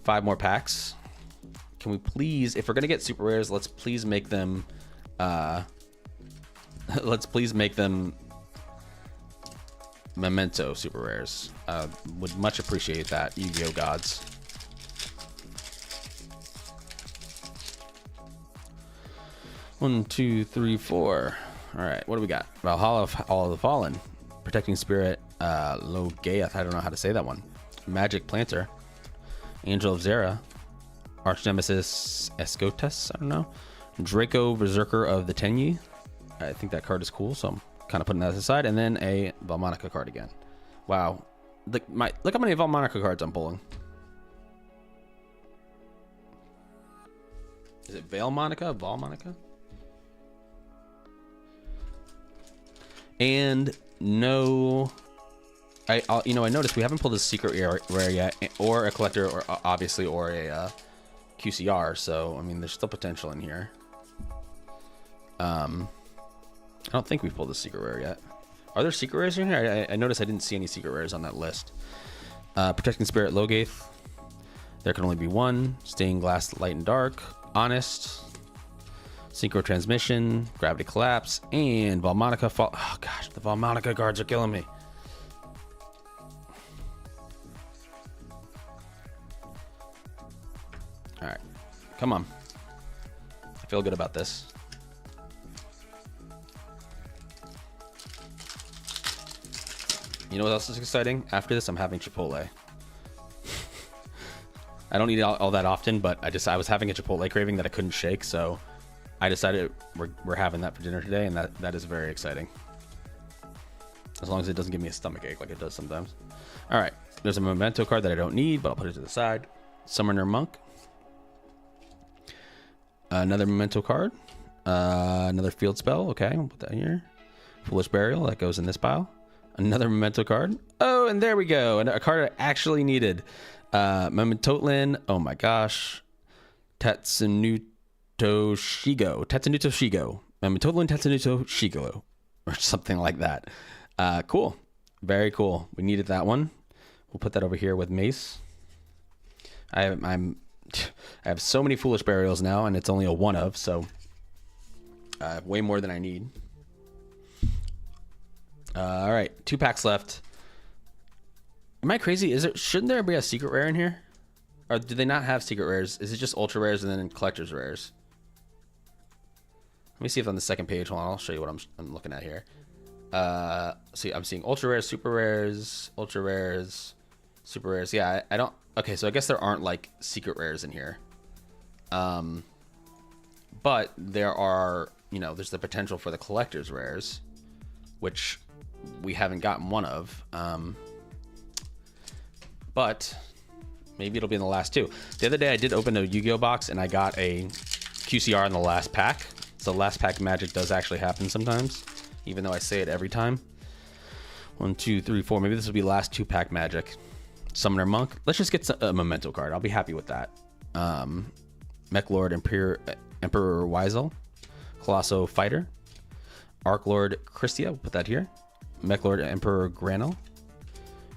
5 more packs. Can we please, if we're gonna get super rares, let's please make them. Let's please make them Memento super rares. Would much appreciate that, Yu-Gi-Oh gods. One, two, three, four. All right, what do we got? Valhalla, Hall of the Fallen, Protecting Spirit, Logaeth. I don't know how to say that one. Magic Planter, Angel of Zera, Arch Nemesis Escotes. I don't know. Draco, Berserker of the Tenyi. I think that card is cool, so I'm kind of putting that aside. And then a Valmonica card again. Wow. Look how many Valmonica cards I'm pulling. Is it Valmonica? And no... I noticed we haven't pulled a secret rare yet, or a collector, or obviously, or a QCR, so, I mean, there's still potential in here. I don't think we've pulled a secret rare yet. Are there secret rares in here? I noticed I didn't see any secret rares on that list. Protecting Spirit, Logaeth. There can only be one. Stained Glass, Light and Dark. Honest. Synchro Transmission. Gravity Collapse. And Valmonica Fall. Oh gosh, the Valmonica cards are killing me. Alright. Come on. I feel good about this. You know what else is exciting? After this, I'm having Chipotle. I don't eat all that often, but I was having a Chipotle craving that I couldn't shake, so I decided we're having that for dinner today, and that is very exciting. As long as it doesn't give me a stomach ache like it does sometimes. All right, there's a Memento card that I don't need, but I'll put it to the side. Summoner Monk. Another Memento card. Another field spell. Okay, we'll put that here. Foolish Burial, that goes in this pile. Another Memento card. Oh, and there we go. And a card I actually needed. Mementotlin. Oh my gosh. Tatsunuto Shigo. Mementotlin Tatsunuto Shigo. Or something like that. Cool. Very cool. We needed that one. We'll put that over here with Mace. I have so many Foolish Burials now, and it's only a one of, so I have way more than I need. All right, 2 packs left. Am I crazy? Shouldn't there be a secret rare in here? Or do they not have secret rares? Is it just ultra rares and then collector's rares? Let me see if on the second page. Hold on, I'll show you what I'm looking at here. See, I'm seeing ultra rares, super rares, ultra rares, super rares. Yeah, I don't. Okay, so I guess there aren't like secret rares in here. But there are, there's the potential for the collector's rares, which we haven't gotten one of. But maybe it'll be in the last 2. The other day I did open a Yu-Gi-Oh box and I got a QCR in the last pack. So last pack magic does actually happen sometimes, even though I say it every time. 1, 2, 3, 4. Maybe this will be last 2 pack magic. Summoner Monk. Let's just get a Memento card. I'll be happy with that. Mech Lord Emperor Weisel. Colosso Fighter. Arc Lord Christia. We'll put that here. Mech Lord Emperor Granel.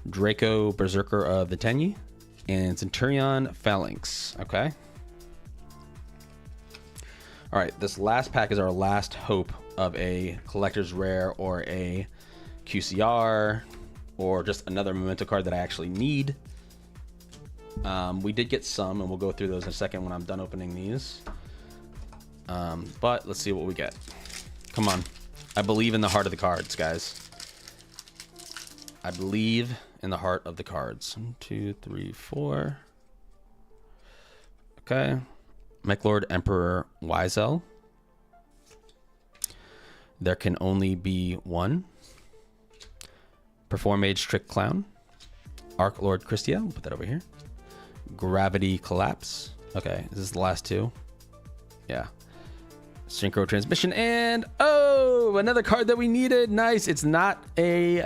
Draco Berserker of the Tenyi, and Centurion Phalanx. Okay. All right, this last pack is our last hope of a collector's rare or a QCR or just another memento card that I actually need. We did get some, and we'll go through those in a second when I'm done opening these. But let's see what we get. Come on. I believe in the heart of the cards, guys. I believe in the heart of the cards. 1, 2, 3, 4. Okay. Mechlord Emperor Wiesel. There can only be one. Perform Mage Trick Clown. Arc Lord Christia. We'll put that over here. Gravity Collapse. Okay, is this the last two? Yeah. Synchro Transmission, and oh, another card that we needed. Nice. It's not a,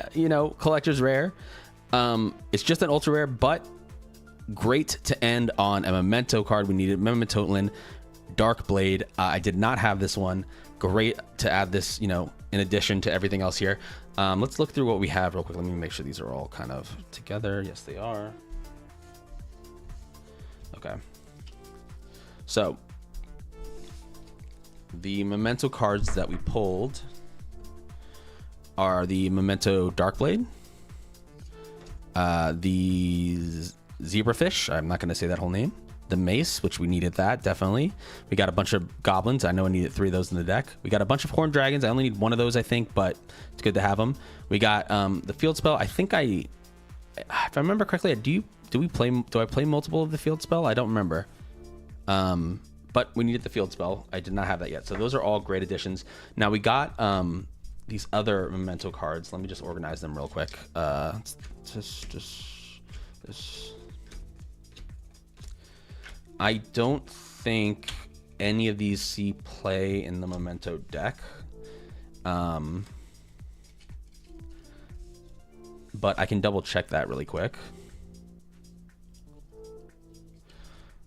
collector's rare. It's just an ultra rare, but great to end on a memento card. We needed Memento Dark Blade. I did not have this one. Great to add this, in addition to everything else here. Let's look through what we have real quick. Let me make sure these are all kind of together. Yes, they are. Okay. So the memento cards that we pulled are the Memento Darkblade, the Zebrafish, I'm not going to say that whole name, the Mace, which we needed that, definitely. We got a bunch of Goblins. I know I needed 3 of those in the deck. We got a bunch of Horned Dragons. I only need 1 of those, I think, but it's good to have them. We got the Field Spell. I think if I remember correctly, do I play multiple of the Field Spell? I don't remember. But we needed the Field Spell. I did not have that yet. So those are all great additions. Now we got these other memento cards. Let me just organize them real quick. I don't think any of these see play in the memento deck. But I can double check that really quick.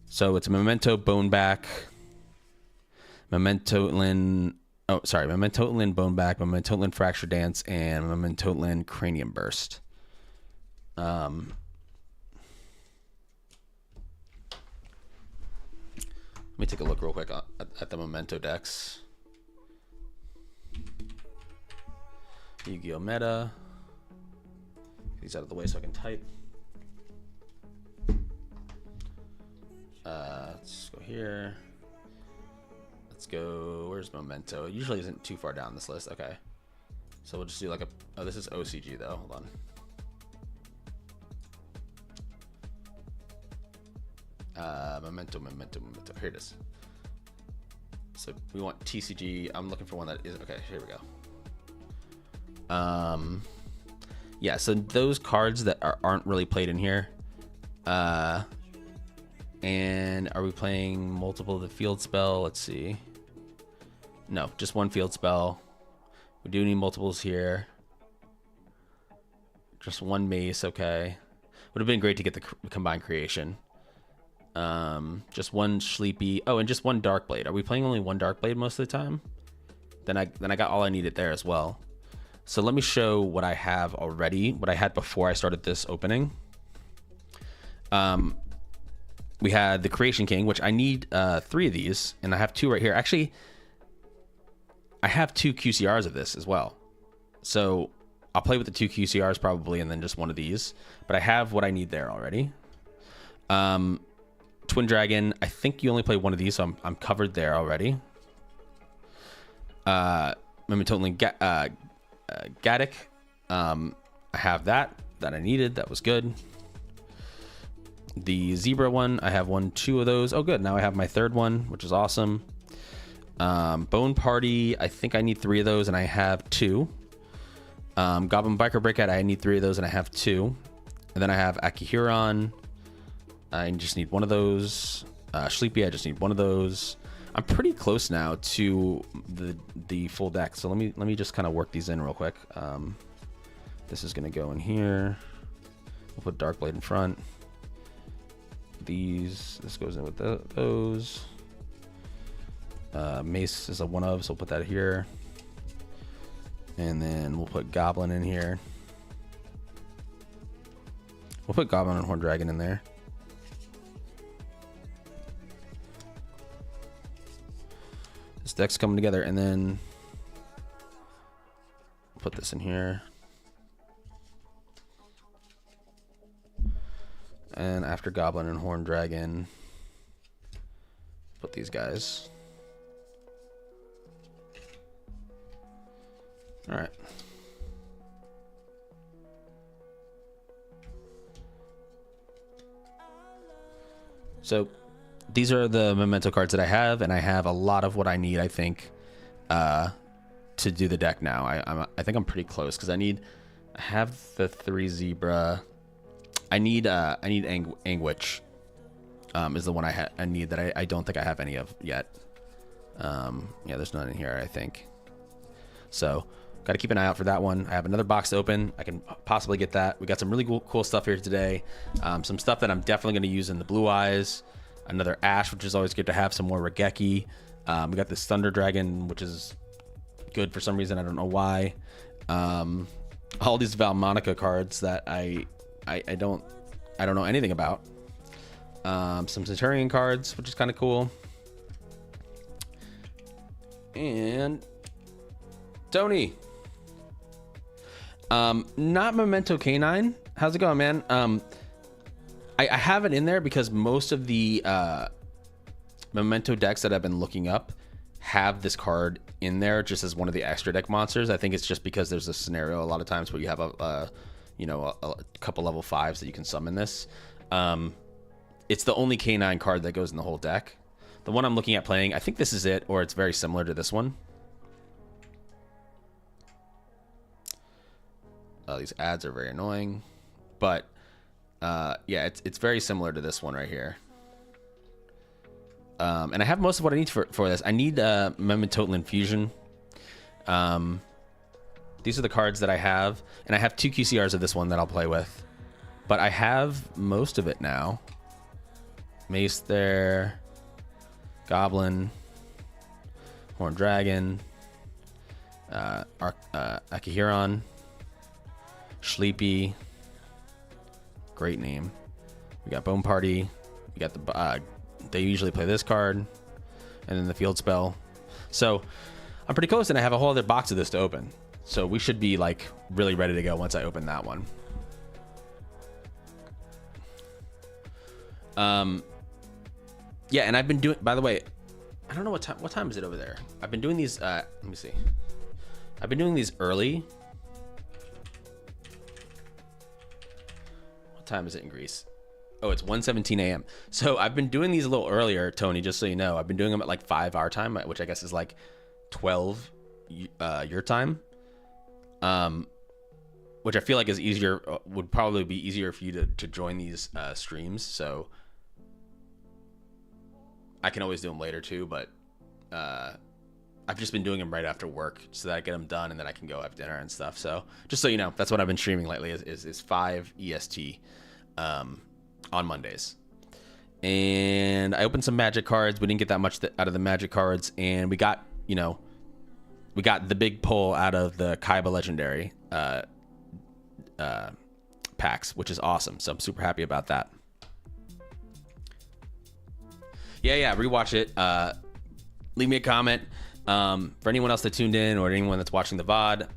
So it's Memento Boneback, Mementotlin Boneback, Mementotlin Fracture Dance, and Mementotlin Cranium Burst. Let me take a look real quick at the memento decks. YuGiOh meta. Get these out of the way so I can type. Let's go here. Let's go. Where's memento? It usually isn't too far down this list. Okay. So we'll just do like a. Oh, this is OCG though. Hold on. Memento. Here it is. So we want TCG. I'm looking for one that is okay. Here we go. Yeah. So those cards that aren't really played in here. And are we playing multiple of the Field Spell? Let's see. No, just one Field Spell. We do need multiples here. Just one Mace. Okay. Would have been great to get the combined creation. Just one Sleepy. Oh, and just one Darkblade. Are we playing only one Darkblade most of the time? Then I got all I needed there as well. So let me show what I have already. What I had before I started this opening. We had the Creation King, which I need 3 of these, and I have 2 right here. Actually, I have 2 QCRs of this as well. So I'll play with the 2 QCRs probably, and then just one of these. But I have what I need there already. Twin Dragon, I think you only play one of these, so I'm covered there already. Mementotlin Gaddock, I have that I needed. That was good. The Zebra one, I have 2 of those. Oh, good. Now I have my 3rd one, which is awesome. Bone Party, I think I need 3 of those, and I have 2. Goblin Biker Breakout, I need 3 of those, and I have 2. And then I have Akihuron. I just need 1 of those. Sleepy, I just need 1 of those. I'm pretty close now to the full deck. So let me just kind of work these in real quick. This is gonna go in here. We'll put Darkblade in front. This goes in with those. Mace is a 1 of, so we'll put that here. And then we'll put Goblin in here. We'll put Goblin and Horned Dragon in there. This deck's coming together, and then put this in here. And after Goblin and Horned Dragon, put these guys. All right. So these are the memento cards that I have, and I have a lot of what I need, I think, to do the deck now. I think I'm pretty close because I have the 3 zebra. I need Anguish is the one I need that I don't think I have any of yet. Yeah, there's none in here, I think. So got to keep an eye out for that one. I have another box to open. I can possibly get that. We got some really cool stuff here today. Some stuff that I'm definitely going to use in the Blue Eyes. Another Ash, which is always good to have. Some more Regeki. We got this Thunder Dragon, which is good for some reason. I don't know why. All these Valmonica cards that I don't know anything about. Some Centurion cards, which is kind of cool. And Tony. Not Memento Canine. How's it going, man? I have it in there because most of the Memento decks that I've been looking up have this card in there just as one of the extra deck monsters. I think it's just because there's a scenario a lot of times where you have a couple level 5s that you can summon this. It's the only Canine card that goes in the whole deck. The one I'm looking at playing, I think this is it, or it's very similar to this one. These ads are very annoying, but yeah, it's very similar to this one right here. And I have most of what I need for this. I need Memento Infusion. These are the cards that I have, and I have 2 QCRs of this one that I'll play with. But I have most of it now. Mace there, Goblin, Horned Dragon, Akihiron, Sleepy. Great name. We got Bone Party. We got the they usually play this card, and then the field spell. So I'm pretty close, and I have a whole other box of this to open. So we should be like really ready to go once I open that one. Yeah, and I've been doing, by the way, I don't know what time is it over there? I've been doing these, let me see. I've been doing these early. What time is it in Greece? Oh, it's 1:17 a.m. So I've been doing these a little earlier, Tony, just so you know. I've been doing them at like 5 our time, which I guess is like 12 your time. Which I feel like is easier, would probably be easier for you to join these streams. So I can always do them later too, but I've just been doing them right after work so that I get them done and then I can go have dinner and stuff. So just so you know, that's what I've been streaming lately is 5 EST on Mondays. And I opened some Magic cards. We didn't get that much out of the Magic cards, and we got the big pull out of the Kaiba Legendary packs, which is awesome. So I'm super happy about that. Yeah, rewatch it. Leave me a comment. For anyone else that tuned in or anyone that's watching the VOD,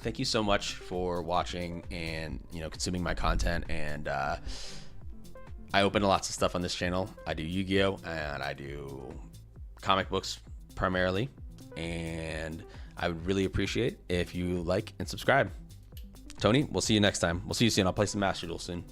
thank you so much for watching and consuming my content. And I open lots of stuff on this channel. I do Yu-Gi-Oh! And I do comic books primarily. And I would really appreciate if you like and subscribe. Tony, we'll see you next time. We'll see you soon. I'll play some Master Duel soon.